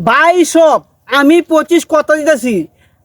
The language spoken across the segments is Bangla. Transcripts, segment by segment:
ভাই সব আমি 25 কথা দিতেছি।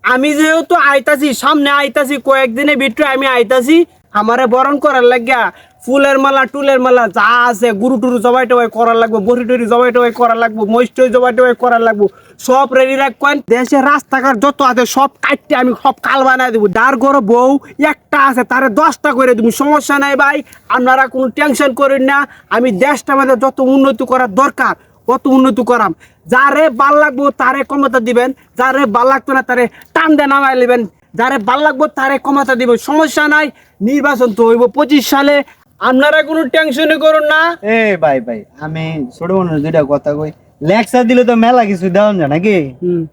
আমি যেহেতু আইতাছি, সামনে আইতাছি, কয়েকদিনের ভিতরে আমি আইতাছি। আমারে বরণ করার লাগিয়া ফুলের মালা টুলের মালা যা আছে, গুরু টুরু জবাই টবাই করার লাগবো, বড়ি টড়ি জবাই টবাই করার লাগবো, মহিষ জবাই টবাই করার লাগবো, সব রেডি রাখবেন। দেশের রাস্তাঘাট যত আছে সব কাটতে আমি সব কাল বানাই দেবো। যার ঘরে বউ একটা আছে তারে 10টা করে দেবো, সমস্যা নাই ভাই। আপনারা কোনো টেনশন করেন না। আমি দেশটা আমাদের যত উন্নতি করার দরকার কত উন্নতি করাম। যারে ভাল লাগবো তারে ক্ষমতা দিবেন, যারে ভাল লাগতো না তারে টান দিয়ে নামাই নেবেন, যারে ভাল লাগবো তারে ক্ষমতা দিবেন, সমস্যা নাই। নির্বাচন তো হইব 25 সালে, আপনারা কোনো টেনশনই করুন না। এ ভাই ভাই, আমি ছোট মানুষ দুইটা কথা কই। লেকচার দিলে তো মেলা কিছু দেওয়া যায় নাকি?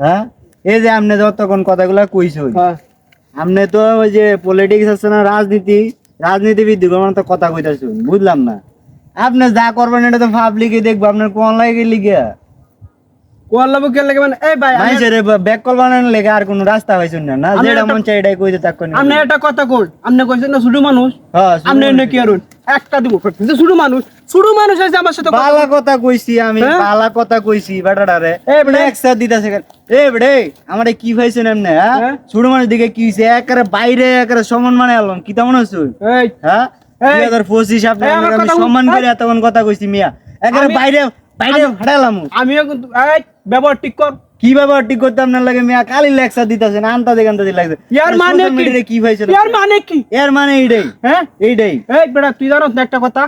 হ্যাঁ, এই যে আপনি যতক্ষণ কথাগুলা কইছো, আপনি তো ওই যে পলিটিক্স আছে না, রাজনীতিবিদ তো কথা কইতাছো, বুঝলাম না। আপনি যা করবেন এটা তো পাবলিকই দেখবো, আপনার কোন লাগে লিগা কোয়াল্লাবু কে লাগে মানে এই ভাই মানুষের ব্যাক কল বানানোর লেগে আর কোনো রাস্তা হয়েছেন না, যেটা মন চাই এটাই কইতে থাকুন। আপনি একটা কথা কোন, আপনি কইছেন না ছোট মানুষ, হ্যাঁ আপনি এনে কি আরুন একটা দিব ছোট মানুষ আছে আমার সাথে বালা কথা কইছি আমি, বালা কথা কইছি বেটাটারে। এ বেটা একসাথ দিতাছে এ বেড়ে আমারে কি ভাইছেন এমনে? হ্যাঁ, ছোট মানুষ দিকে কি হইছে? একেবারে বাইরে একেবারে সমান মানে আলম কি তেমন হইছে? এই হ্যাঁ 2025 আপনি আমি সম্মান করে এতক্ষণ কথা কইছি মিয়া, একেবারে বাইরে বাইরে ফাটালাম। আমিও কিন্তু এই ব্যবহার ঠিক কর। কি ব্যবহার ঠিক করতে আপনার লাগে মিয়া? খালি লেকচার দিতাছেন, আনতা দেখানতা দি লাগছে। ইয়ার মানে কি ভাইছেন? ইয়ার মানে কি? এর মানে এইটাই, হ্যাঁ এইটাই। এই বেটা তুই জানোস না একটা কথা?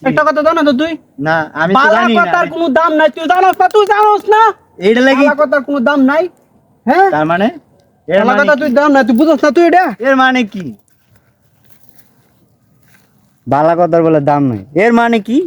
একটা কথা জানো তো তুই? না আমি তো বালা জানি না। কথার কোনো দাম নাই, তুই জানোস না? তুই জানোস না এইটা লাগি বালা কথার কোনো দাম নাই? হ্যাঁ, তার মানে এর বালা মানে কথা তুই দাম নাই, তুই বুঝছ না তুই এটা? এর মানে কি? বালা কথার বলে দাম নাই, এর মানে কি?